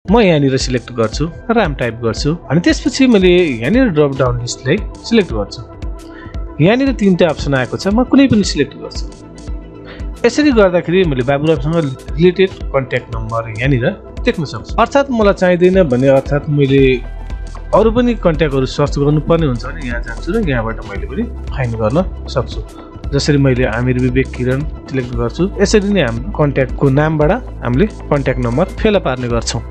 म यहाँनिर सिलेक्ट गर्छु RAM टाइप गर्छु अनि त्यसपछि मैले यहाँनिर ड्रप डाउन लिस्टलाई सिलेक्ट गर्छु यहाँनिर तीनटा अप्सन आएको छ म कुनै पनि सिलेक्ट गर्छु यसरी गर्दाखेरि मैले बाबुरामसँग रिलेटेड कन्ट्याक्ट नम्बर यहाँनिर देख्न सक्छु अर्थात् मलाई चाहिदैन भने अर्थात् मैले अरु पनि कन्ट्याक्टहरु सर्च गर्नुपर्ने हुन्छ भने यहाँ जान्छु र यहाँबाट मैले पनि फाइन्ड गर्न सक्छु जसरी मैले आमिर विवेक किरण सिलेक्ट गर्छु यसरी नै हाम्रो कन्ट्याक्टको नामबाट हामीले कन्ट्याक्ट नम्बर फेला पार्ने गर्छौं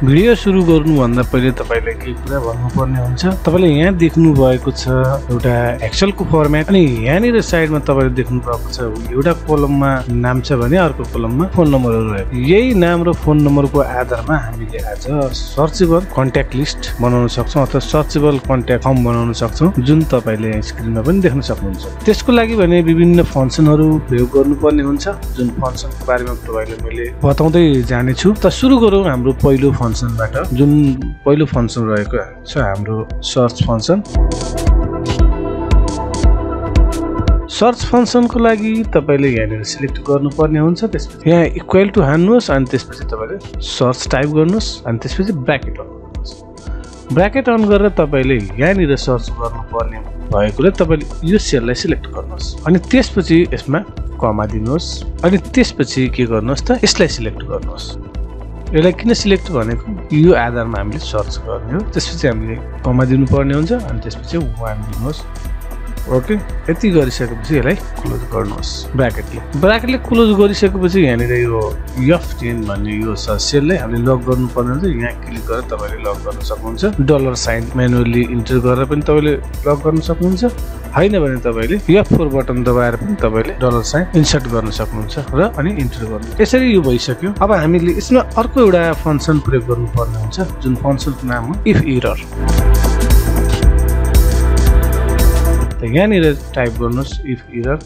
भिडियो सुरु गर्नुभन्दा पहिले तपाईले के कुरा भन्नुपर्ने हुन्छ तपाईले यहाँ देख्नु भएको छ एउटा एक्सेल को फर्मेट अनि यहाँनिर साइडमा तपाईले देख्नु भएको छ एउटा कोलममा नाम छ भने अर्को कोलममा फोन नम्बरहरु रहेको यही नाम र फोन नम्बरको आधारमा हामीले आज सर्चेबल कन्ट्याक्ट लिस्ट बनाउन सक्छौं अथवा सर्चेबल कन्ट्याक्ट फर्म बनाउन सक्छौं जुन तपाईले स्क्रिनमा पनि देख्न सक्नुहुन्छ त्यसको लागि भने विभिन्न फंक्सनहरु प्रयोग गर्नुपर्ने हुन्छ जुन फंक्सनको बारेमा तपाईले मैले बताउँदै जाने छु त सुरु गरौँ हाम्रो पहिलो फंक्सनबाट जुन पहिलो फंक्सन रहेको छ हाम्रो सर्च फंक्सन सर्च फंक्सनको लागि तपाईले यहाँनिर सिलेक्ट गर्नुपर्ने हुन्छ त्यसपछि यहाँ इक्वल टु हान्नुस् अनि त्यसपछि तपाईले सर्च टाइप गर्नुस् अनि त्यसपछि ब्र्याकेट अन गर्नुस् ब्र्याकेट अन गरेर तपाईले यहाँनिर सर्च गर्नुपर्ने भएकोले तपाईले यो सेललाई सिलेक्ट गर्नुस् अनि त्यसपछि यसमा कमा दिनुस् अनि त्यसपछि के गर्नुस् त यसलाई सिलेक्ट गर्नुस् यसलाई किन सिलेक्ट भनेको यो आधारमा हामीले सर्च गर्ने हो त्यसपछि हामीले कमा दिनु पर्ने हुन्छ अनि त्यसपछि 1 दिनुस् ओके यति गरिसकेपछि यसलाई क्लोज गर्नुस् ब्र्याकेटले क्लोज गरिसकेपछि यहाँनिर यो F10 भन्ने यो सेललाई हामीले लक गर्नुपर्ने हुन्छ यहाँ क्लिक गरेर तपाईले लक गर्न सक्नुहुन्छ डलर साइन म्यानुअली इन्टर गरेर पनि तपाईले लक गर्न सक्नुहुन्छ हैन भने तपाईले F4 बटन दबाएर पनि तपाईले डलर साइन इन्सर्ट गर्न सक्नुहुन्छ र अनि इन्टर गर्नु यसरी यो भइसक्यो अब हामीले यसमा अर्को एउटा फंक्सन प्रयोग गर्नुपर्ने हुन्छ जुन फंक्सनको नाम हो इफ एरर त यहाँनिर टाइप गर्नुस् if error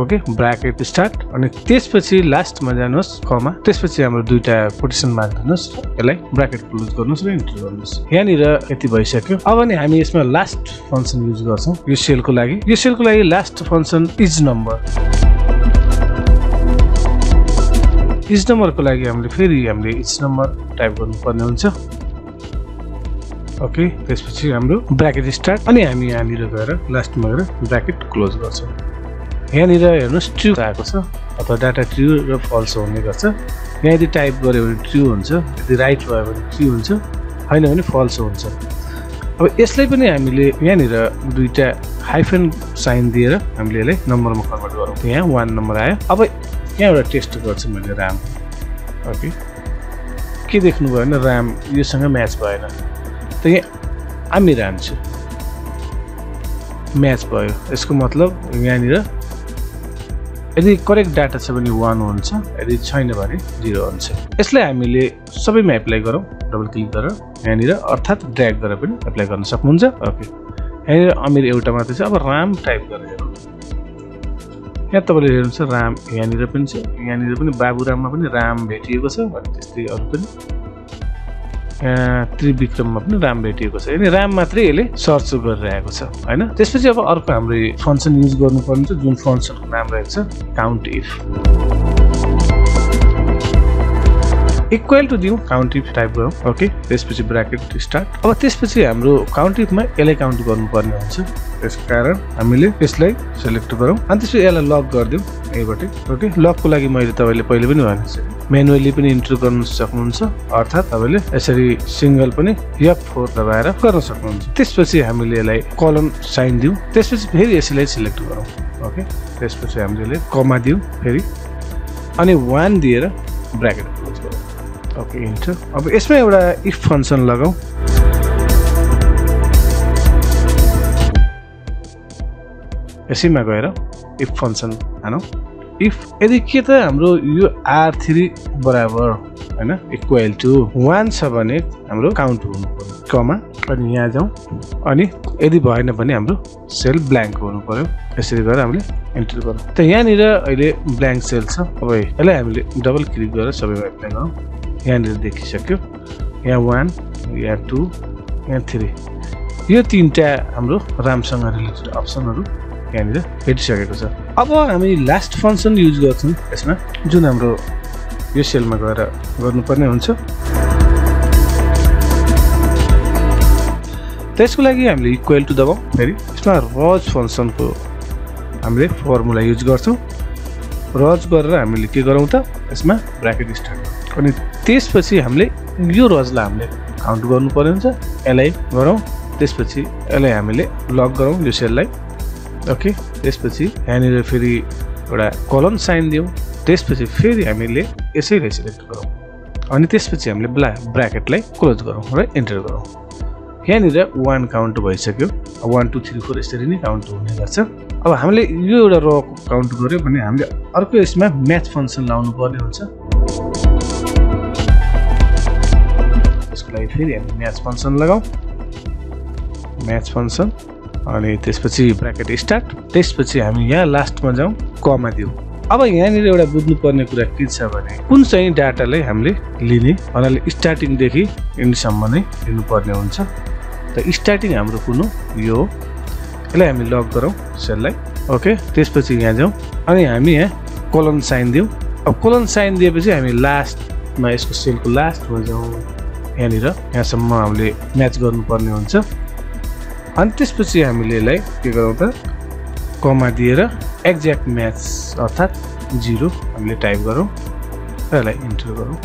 okay bracket start अनि त्यसपछि लास्टमा जानुस् कमा त्यसपछि हाम्रो दुईटा कोटेसन मार्क दिनुस् यसलाई ब्र्याकेट क्लोज गर्नुस् र इन्टर गर्नुस् यहाँनिर यति भइसक्यो अब नि हामी यसमा लास्ट फंक्सन युज गर्छौं यो सेलको लागि लास्ट फंक्सन इज नम्बरको लागि हामीले फेरि इच नम्बर टाइप गर्नुपर्ने हुन्छ ओके त्यसपछि हाम्रो ब्र्याकेट स्टार्ट अनि हामी यहाँनिर गएर लास्टमा गएर ब्र्याकेट क्लोज गर्छौं यहाँनिर हेर्नुस् ट्रू आएको छ अथवा डाटा ट्रू र फल्स हुने गर्छ यहाँ यदि टाइप गर्यो भने ट्रू हुन्छ यदि राइट भयो भने ट्रू हुन्छ हैन भने फल्स हुन्छ अब यसलाई पनि हामीले यहाँनिर दुईटा हाइफन साइन दिएर हामीले यसलाई नम्बरमा कन्भर्ट गरौँ यहाँ 1 नम्बर आयो अब यहाँ एउटा टेस्ट गर्छु मैले RAM ओके के देख्नु भयो भने RAM योसँग म्याच भएन त यहाँ आमिर हान्छु म्याच भयो यसको मतलब यहाँनिर यदि करेक्ट डाटा छ भने 1 हुन्छ यदि छैन भने 0 हुन्छ यसलाई हामीले सबैमा एप्लाई गरौँ डबल क्लिक गरेर यहाँनिर अर्थात् ड्र्याग गरेर पनि एप्लाई गर्न सक्नुहुन्छ ओके यहाँनिर अमिर एउटा मात्र छ अब RAM टाइप गरेर हेरौँ यहाँ तपाईले हेर्नुहुन्छ RAM यहाँनिर पनि छ यहाँनिर पनि बाबुराममा पनि RAM भेटिएको छ अनि त्यस्तै अरु पनि त्रिविक्रममा पनि RAM भेटिएको छ यानी RAM मात्रै यसले सर्च गरिरहेको छ हैन त्यसपछि अब अर्को हाम्रो फंक्सन युज गर्नुपर्ने छ जुन फंक्सनको नाम रहेको छ काउन्ट इफ इक्वल टु दिउँ काउन्ट इफ टाइप गरौँ ओके त्यसपछि ब्र्याकेट स्टार्ट अब त्यसपछि हाम्रो काउन्ट इफमा यसलाई काउन्ट गर्नुपर्ने हुन्छ त्यसको कारण हामीले यसलाई सिलेक्ट गरौँ अनि त्यसपछि यसलाई लक गरिदिउँ यहीबाट ओके लकको लागि मैले तपाईले पहिले पनि भनेको छु म्यानुअली पनि इन्टर गर्न सक्नुहुन्छ अर्थात् तपाईले यसरी सिंगल पनि F4 दबाएर गर्न सक्नुहुन्छ त्यसपछि हामीले यसलाई कलम साइन दिउँ त्यसपछि फेरि यसलाई सिलेक्ट गरौँ ओके त्यसपछि हामीले कमा दिउँ फेरि अनि 1 दिएर ब्र्याकेट क्लोज गरौँ ओके इन्टर अब यसमा एउटा इफ फंक्सन लगाऊ यसैमा गएर इफ फंक्सन हानौ इफ यदि के त हाम्रो यो R3 बराबर हैन इक्वल टु 1 छ भने हाम्रो काउन्ट हुनुपर्छ कमा अनि यहाँ जाउँ अनि यदि भएन भने हाम्रो सेल ब्ल्याङ्क हुनु पर्यो यसरी गरेर हामीले इन्टर गरौँ त यहाँनिर अहिले ब्ल्याङ्क सेल छ अब यसलाई हामीले डबल क्लिक गरेर सबैमा एप्लाई गरौँ यहाँनिर देखिसक्यो यहाँ 1 यहाँ 2 यहाँ 3 यो तीनटा हाम्रो रामसँग रिलेटेड अप्सनहरु यहाँनिर भेटिसकेको छ। अब हामी लास्ट फङ्सन युज गर्छौँ यसमा, जुन हाम्रो यो सेलमा गएर गर्नुपर्ने हुन्छ। त्यसको लागि हामीले इक्वल टु दबाउँ। फेरि यसमा रज फङ्सनको हामीले फर्मुला युज गर्छौँ। रज गरेर हामीले के गरौँ त, यसमा ब्राकेट स्टार्ट अनि त्यसपछि हामीले यो रजलाई हामीले काउन्ट गर्नुपर्ने हुन्छ। यसलाई गरौँ, त्यसपछि यसलाई हामीले लक गरौँ यो सेललाई। ओके, त्यसपछि यहाँनिर फेरि एउटा कलन साइन दिउँ। त्यसपछि फेरि हामीले यसैलाई सिलेक्ट गरौँ अनि त्यसपछि हामीले ब्राकेटलाई क्लोज गरौँ र इन्टर गरौँ। यहाँनिर 1 काउन्ट भइसक्यो। 1 2 3 4 यसरी नै काउन्ट हुने गर्छ। अब हामीले यो एउटा र काउन्ट गऱ्यो भने हामीले अर्को यसमा म्याच फङ्सन लाउनु पर्ने हुन्छ। त्यसको लागि फेरि हामी म्याच फङ्सन लगाउँ, म्याच फङ्सन अनि त्यसपछि ब्राकेट स्टार्ट। त्यसपछि हामी यहाँ लास्टमा जाउँ, कमा दिउँ। अब यहाँनिर एउटा बुझ्नुपर्ने कुरा के छ भने कुन चाहिँ डाटालाई हामीले लिने भन्नाले स्टार्टिङदेखि एन्डसम्म नै लिनुपर्ने हुन्छ। त स्टार्टिङ हाम्रो कुन हो, यो हो। यसलाई हामी लक गरौँ सेललाई। ओके, त्यसपछि यहाँ जाउँ अनि हामी यहाँ कोलन साइन दिउँ। अब कोलन साइन दिएपछि हामी लास्टमा यसको सेलको लास्टमा जाउँ। यहाँनिर यहाँसम्म हामीले म्याच गर्नुपर्ने हुन्छ अनि त्यसपछि हामीले यसलाई के गरौँ त, कमा दिएर एक्ज्याक्ट म्याच अर्थात् 0 हामीले टाइप गरौँ र यसलाई इन्टर गरौँ।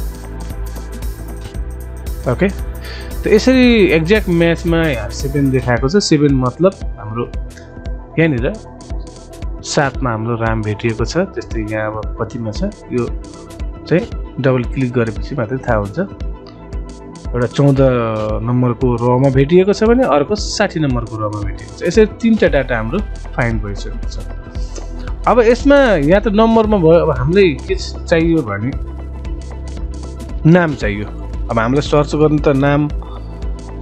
ओके, त यसरी एक्ज्याक्ट म्याचमा 7 देखाएको छ। 7 मतलब हाम्रो यहाँनिर 7 मा हाम्रो राम भेटिएको छ। त्यस्तै यहाँ अब कतिमा छ यो चाहिँ डबल क्लिक गरेपछि मात्रै थाहा हुन्छ। एउटा 14 नम्बरको रोमा भेटिएको छ भने अर्को 60 नम्बरको रोमा भेटिएको छ। यसरी 3टा डाटा हाम्रो फाइन्ड भइसकेको छ। अब यसमा यहाँ त नम्बरमा भयो। अब हामीलाई के चाहियो भने नाम चाहियो। अब हामीलाई सर्च गर्नु त नाम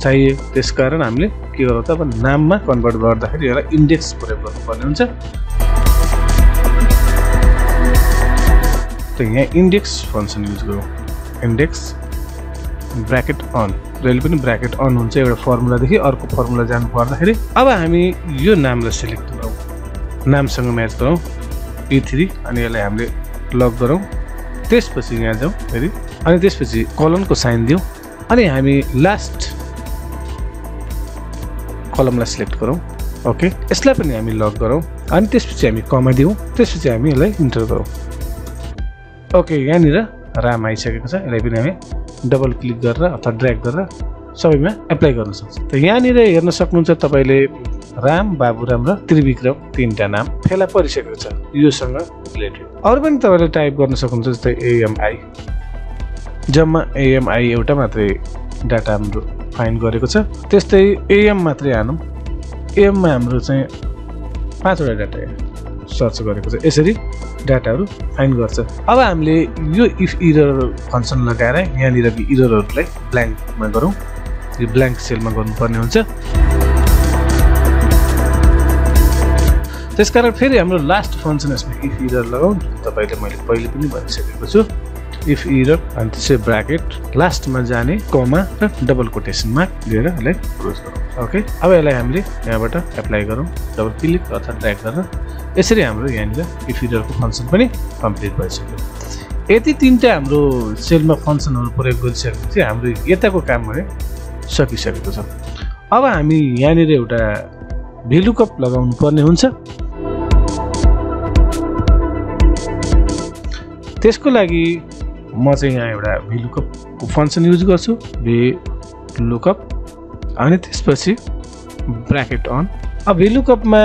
चाहियो, त्यसकारण हामीले के गरौँ त, अब नाममा कन्भर्ट गर्दाखेरि यसलाई इन्डेक्स प्रयोग गर्नुपर्ने हुन्छ। त यहाँ इन्डेक्स फङ्सन युज गरौँ, इन्डेक्स ब्राकेट अन। जहिले पनि ब्राकेट अन हुन्छ एउटा फर्मुलादेखि अर्को फर्मुला जानु पर्दाखेरि। अब हामी यो नामलाई सिलेक्ट गरौँ, नामसँग म्याच गरौँ E3 अनि यसलाई हामीले लक गरौँ। त्यसपछि यहाँ जाउँ फेरि अनि त्यसपछि कलमको साइन दिउँ अनि हामी लास्ट कलमलाई सिलेक्ट गरौँ। ओके, यसलाई पनि हामी लक गरौँ अनि त्यसपछि हामी कमा दिउँ। त्यसपछि हामी यसलाई इन्टर गरौँ। ओके, यहाँनिर राम आइसकेको छ। यसलाई पनि हामी डबल क्लिक गरेर अथवा ड्र्याग गरेर सबैमा एप्लाई गर्न सक्छ। त यहाँनिर हेर्न सक्नुहुन्छ तपाईँले राम, बाबुराम र त्रिविक्रम 3टा नाम फेला परिसकेको छ योसँग रिलेटेड। अरू पनि तपाईँले टाइप गर्न सक्नुहुन्छ, जस्तै AMI। जम्मा AMI एउटा मात्रै डाटा हाम्रो फाइन्ड गरेको छ। त्यस्तै AM मात्रै हानौँ। AM मा हाम्रो चाहिँ 5वटा डाटा सर्च गरेको छ। यसरी डाटाहरू फाइन्ड गर्छ। अब हामीले यो इफ इरर फङ्सन लगाएर यहाँनिर इररहरूलाई ब्ल्याङ्कमा गरौँ। यो ब्ल्याङ्क सेलमा गर्नुपर्ने हुन्छ। त्यसकारण फेरि हाम्रो लास्ट फङ्सन यसमा इफ इरर लगाउँ। तपाईँले मैले पहिले पनि भनिसकेको छु। इफ इरर अनि त्यसै ब्राकेट लास्टमा जाने कमा र डबल कोटेसन मार्क लिएर यसलाई क्लोज गरौँ। ओके, अब यसलाई हामीले यहाँबाट एप्लाई गरौँ डबल क्लिक अथवा ड्र्याग गरेर। यसरी हाम्रो यहाँनिर इफ इररको फङ्सन पनि कम्प्लिट भइसक्यो। यति 3टा हाम्रो सेलमा फङ्सनहरू प्रयोग गरिसकेपछि हाम्रो यताको काम भने सकिसकेको छ। अब हामी यहाँनिर एउटा भेलुकप लगाउनु पर्ने हुन्छ। त्यसको लागि म चाहिँ यहाँ एउटा भेलुकपको फङ्सन युज गर्छु, भेलुकप अनि त्यसपछि ब्राकेट अन। अब भेलुकपमा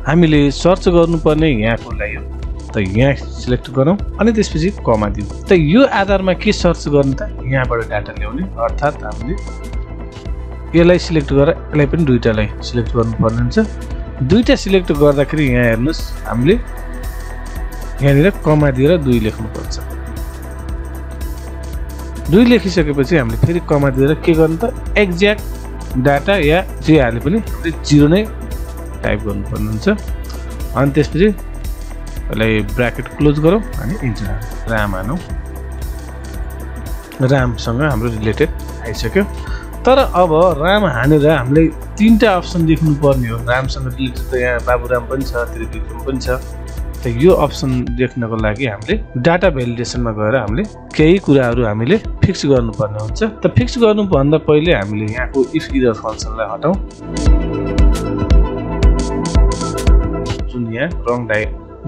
हामीले सर्च गर्नुपर्ने यहाँको लागि हो। त यहाँ सिलेक्ट गरौँ अनि त्यसपछि कमा दिउँ। त यो आधारमा के सर्च गर्नु त, यहाँबाट डाटा ल्याउने अर्थात् हामीले यसलाई सिलेक्ट गरेर यसलाई पनि 2टालाई सिलेक्ट गर्नुपर्ने हुन्छ। 2टा सिलेक्ट गर्दाखेरि यहाँ हेर्नुहोस् हामीले यहाँनिर कमा दिएर 2 लेख्नुपर्छ। 2 लेखिसकेपछि हामीले फेरि कमा दिएर के गर्नु त, एक्ज्याक्ट डाटा या जे हाले पनि 0 नै टाइप गर्नुपर्ने हुन्छ। अनि त्यसपछि यसलाई ब्राकेट क्लोज गरौँ अनि इन्टर राम हानौँ। रामसँग हाम्रो रिलेटेड आइसक्यो। तर अब राम हानेर हामीले तीनटा अप्सन देख्नु पर्ने हो। रामसँग रिलेटेड त यहाँ बाबुराम पनि छ, त्रिविक्रम पनि छ। त यो अप्सन देख्नको लागि हामीले डाटा भ्यालिडेसनमा गएर हामीले केही कुराहरू हामीले फिक्स गर्नुपर्ने हुन्छ। त फिक्स गर्नुभन्दा पहिले हामीले यहाँको इफ इरर फङ्सनलाई हटाउँ, जुन यहाँ रङ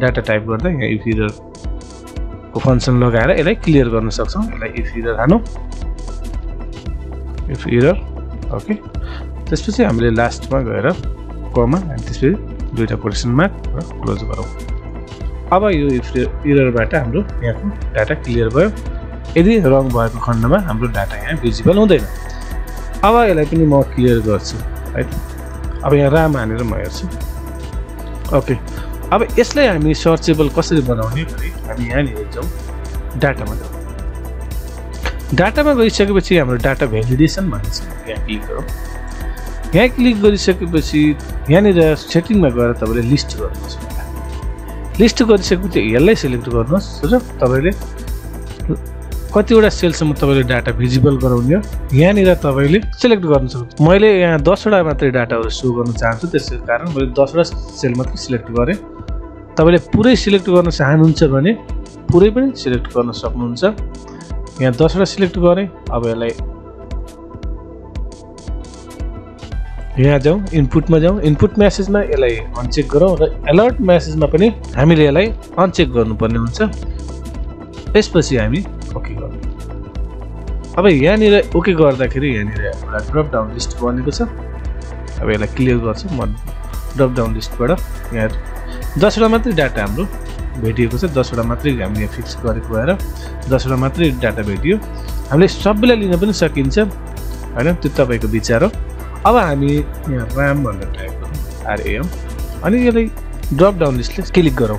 डाटा टाइप गर्दा यहाँ इफ इररको फङ्सन लगाएर यसलाई क्लियर गर्न सक्छौँ। यसलाई इफ इरर हानौँ, इफ इरर ओके। त्यसपछि हामीले लास्टमा गएर कमा अनि त्यसपछि दुईटा कोटेसन मार्क र क्लोज गरौँ। अब यो इफ इररबाट हाम्रो यहाँको डाटा क्लियर भयो। यदि रङ भएको खण्डमा हाम्रो डाटा यहाँ भिजिबल हुँदैन। अब यसलाई पनि म क्लियर गर्छु है। अब यहाँ राम हानेर म हेर्छु ओके। अब यसलाई हामी सर्चेबल कसरी बनाउने भने हामी यहाँनिर जाउँ, डाटामा जाउँ। डाटामा गइसकेपछि हाम्रो डाटा भ्यालिडेसन भन्छ, यहाँ क्लिक गरौँ। यहाँ क्लिक गरिसकेपछि यहाँनिर सेटिङमा गएर तपाईँले लिस्ट गर्नुहोस्। लिस्ट गरिसकेपछि यसलाई सिलेक्ट गर्नुहोस् र तपाईँले कतिवटा सेलसम्म तपाईँले डाटा भिजिबल गराउने हो यहाँनिर तपाईँले सिलेक्ट गर्न सक्नुहुन्छ। मैले यहाँ 10वटा मात्रै डाटाहरू सो गर्न चाहन्छु, त्यसै कारण मैले 10वटा सेल मात्रै सिलेक्ट गरेँ। तपाईँले पुरै सिलेक्ट गर्न चाहनुहुन्छ भने पुरै पनि सिलेक्ट गर्न सक्नुहुन्छ। यहाँ 10वटा सिलेक्ट गरेँ। अब यसलाई यहाँ जाउँ, इनपुटमा जाउँ। इनपुट म्यासेजमा यसलाई अनचेक गरौँ र अलर्ट म्यासेजमा पनि हामीले यसलाई अनचेक गर्नुपर्ने हुन्छ। त्यसपछि हामी ओके गरौँ। अब यहाँनिर ओके गर्दाखेरि यहाँनिर एउटा ड्रप डाउन लिस्ट बनेको छ। अब यसलाई क्लियर गर्छु म। ड्रप डाउन लिस्टबाट यहाँ 10वटा मात्रै डाटा हाम्रो भेटिएको छ। 10वटा मात्रै हामीले फिक्स गरेको भएर 10वटा मात्रै डाटा भेटियो। हामीले सबैलाई लिन पनि सकिन्छ होइन, त्यो तपाईँको विचार हो। अब हामी यहाँ राम भनेर टाइप गरौँ, RAM, अनि यसलाई ड्रप डाउन लिस्टले क्लिक गरौँ।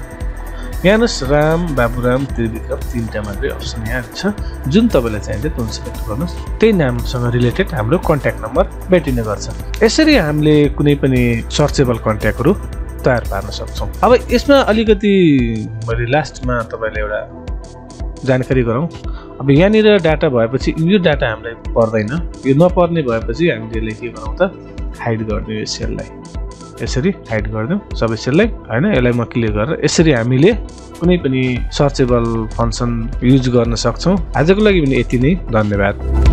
यहाँ हेर्नुहोस् राम, बाबुराम, त्रिविक्रम तीनटा मात्रै अप्सन यहाँ छ। जुन तपाईँलाई चाहिन्छ त्यो सिलेक्ट गर्नुहोस्। त्यही नामसँग रिलेटेड हाम्रो कन्ट्याक्ट नम्बर भेटिने गर्छ। यसरी हामीले कुनै पनि सर्चेबल कन्ट्याक्टहरू तयार पार्न सक्छौँ। अब यसमा अलिकति मैले लास्टमा तपाईँलाई एउटा जानकारी गरौँ। अब यहाँनिर डाटा भएपछि यो डाटा हामीलाई पर्दैन। यो नपर्ने भएपछि हामीले के गरौँ त, हाइड गरिदिउँ यो सेललाई। यसरी हाइड गरिदिउँ सबै सेललाई होइन। यसलाई म क्लियर गरेर यसरी हामीले कुनै पनि सर्चेबल फङ्सन युज गर्न सक्छौँ। आजको लागि पनि यति नै, धन्यवाद।